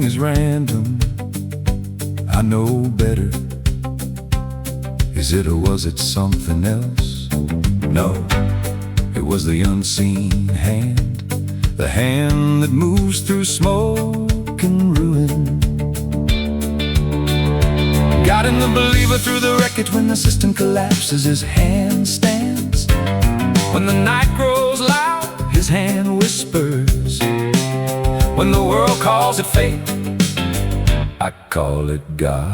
is random. I know better. Is it or was it something else? No, it was the unseen hand, the hand that moves through smoke and ruin, guiding the believer through the wreckage. When the system collapses, his hand stands. When the night grows loud, his hand whispers. When the world calls it fate, I call it God.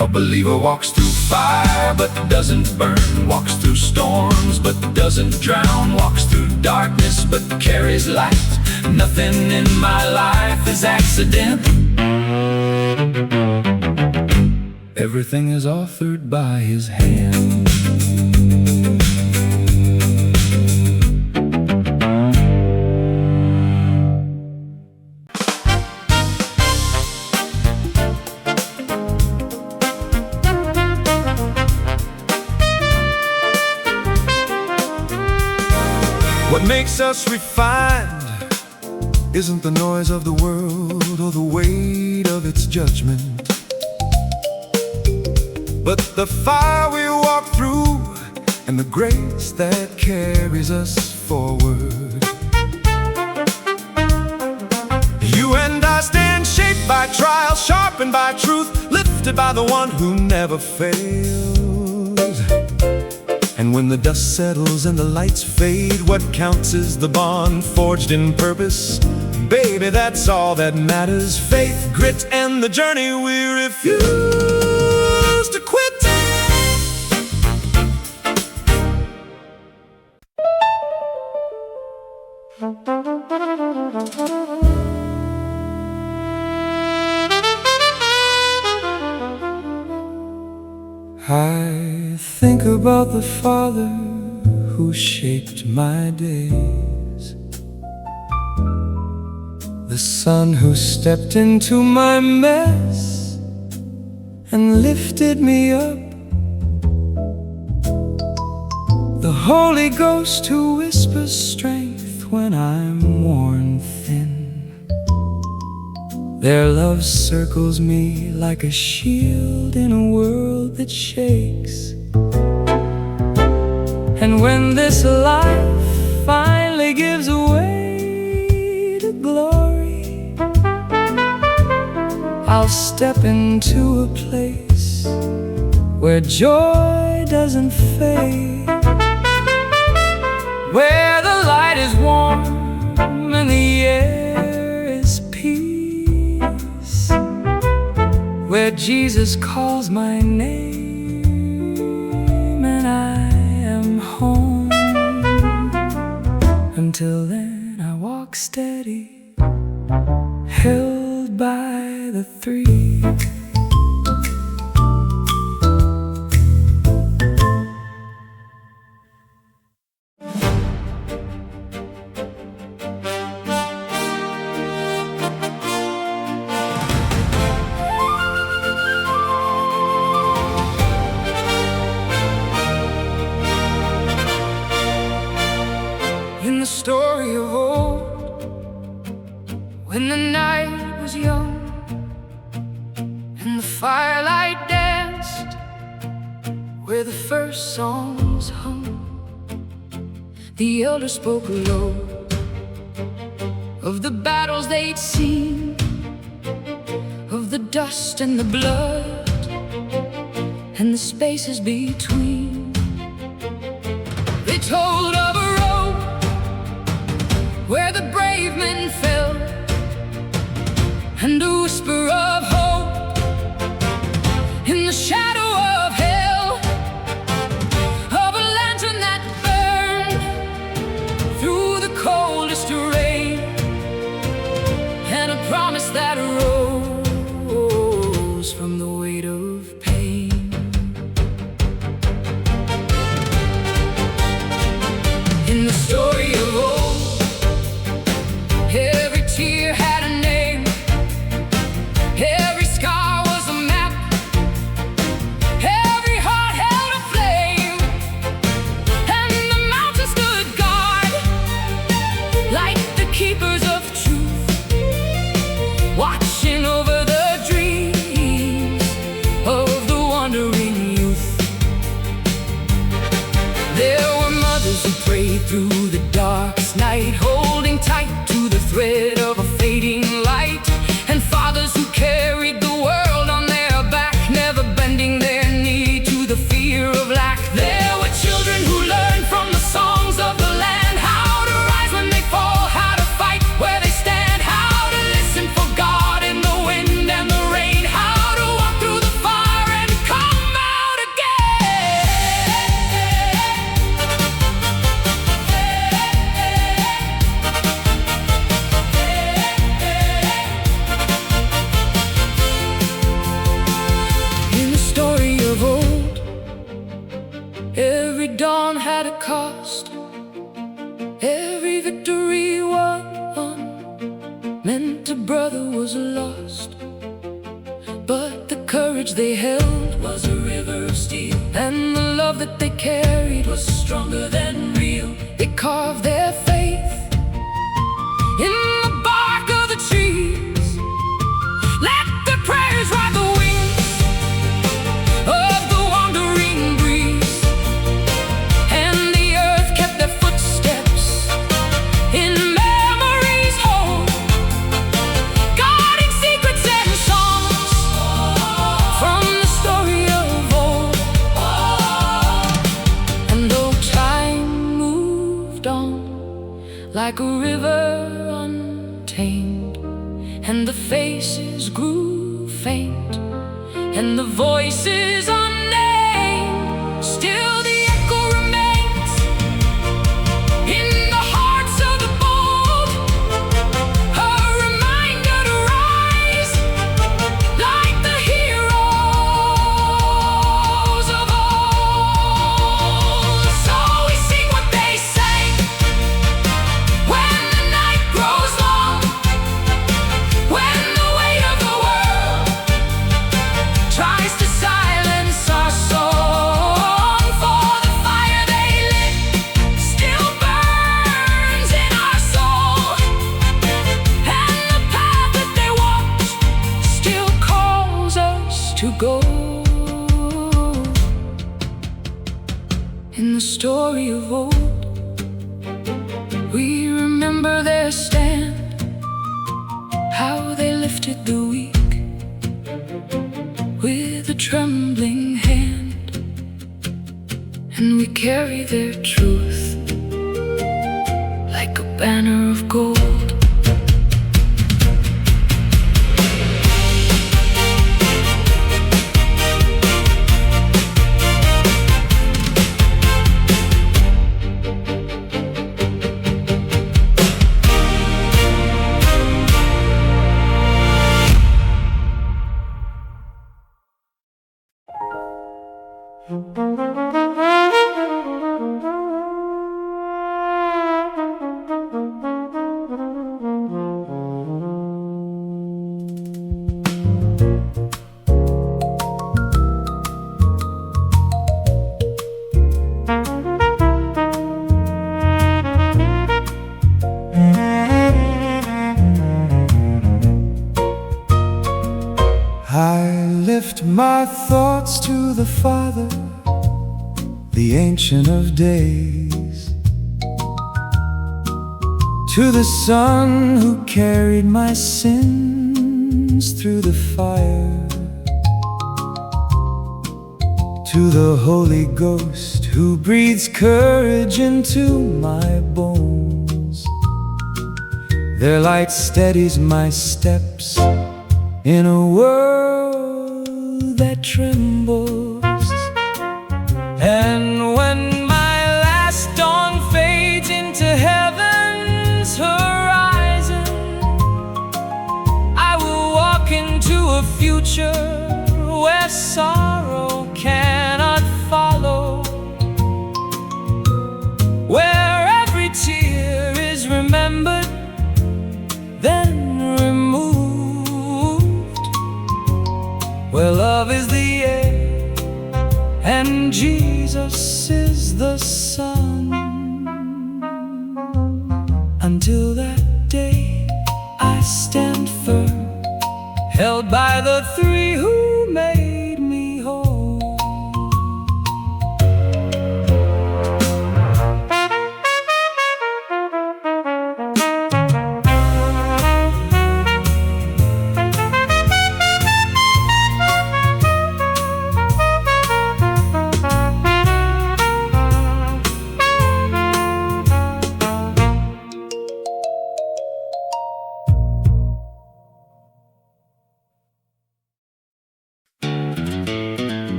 A believer walks through fire but doesn't burn, walks through storms but doesn't drown, walks through darkness but carries light. Nothing in my life is accident. Everything is authored by his hand. What makes us refined isn't the noise of the world or the weight of its judgment, but the fire we walk through and the grace that carries us forward. You and I stand shaped by trials, sharpened by truth, lifted by the one who never fails. And when the dust settles and the lights fade, what counts is the bond forged in purpose. Baby, that's all that matters. Faith, grit, and the journey we refuse to quit. I think about the Father who shaped my days, the Son who stepped into my mess and lifted me up, the Holy Ghost who whispers strength when I'm worn thin. Their love circles me like a shield in a world that shakes. And when this life finally gives way to glory, I'll step into a place where joy doesn't fade, where the light is warm and the air is peace, where Jesus calls my name and I am home. Until then I walk steady, held by the three. In the story of old, when the night was young and the firelight danced where the first songs hung, the elders spoke low of the battles they'd seen, of the dust and the blood and the spaces between. They told of a road where the brave men fell, and a whisper of hope in the shadow of hell, of a lantern that burned through the coldest rain, and a promise that rose from the weight of pain. In the story of old, every tear had a name, every scar was a map, cost, every victory won, meant a brother was lost. But the courage they held was a river of steel, and the love that they carried was stronger than real. They carved their faith in the bark of the trees, let their prayers ride the wings of the wandering breeze, and the earth kept their footsteps in memories whole, guarding secrets and songs from the story of old. And though time moved on like a river untamed, and the faces grew faint, and the voices unnamed, still the echo remains in the hearts of the bold, a reminder to rise like the heroes of old. So we sing what they sang when the night grows long, when the weight of the world tries to silence our song. For the fire they lit still burns in our soul, and the path that they walked still calls us to go. In the story of old, we remember their stand, how they lifted the weak with a trembling hand, and we carry their truth like a banner of gold. I lift my thoughts to the Father, the Ancient of Days, to the Son who carried my sins through the fire, to the Holy Ghost who breathes courage into my bones. Their light steadies my steps in a world that trembles. And when my last dawn fades into heaven's horizon, I will walk into a future where sorrow cannot follow, where every tear is remembered, then removed, where love is the air and Jesus is the sun. Until that day I stand firm, held by the three who made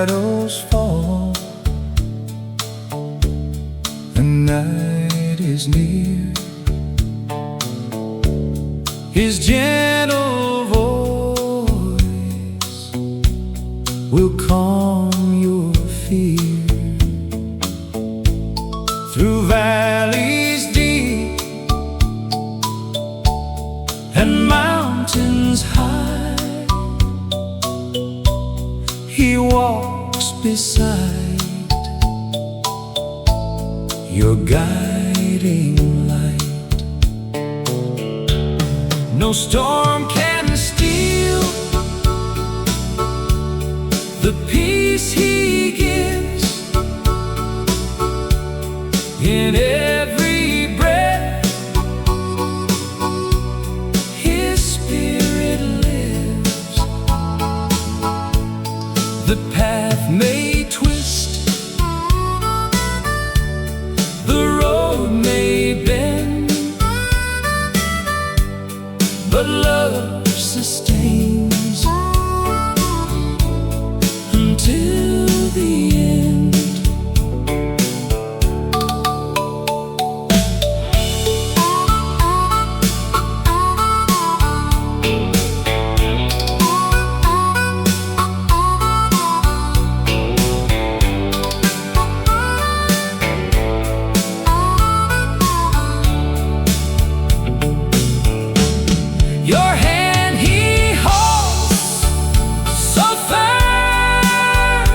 shadows fall and night is near, His gentle voice will calm your fear. Through valleys deep and mountains high, He walks beside, your guiding light. No storm can steal the peace He gives. In every breath His Spirit lives. The path may twist, the road may bend, but love sustains until the end. Your hand He holds, so firm,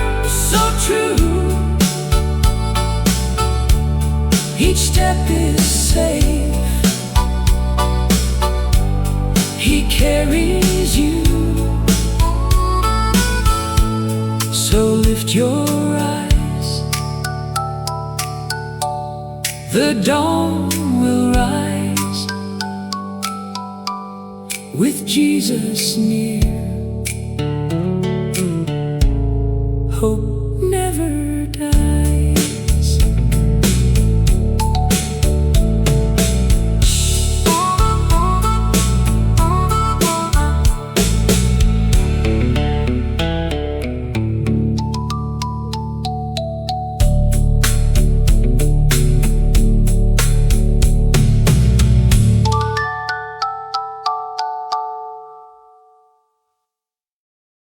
so true. Each step is safe, He carries you. So lift your eyes, the dawn will rise. With Jesus near, hope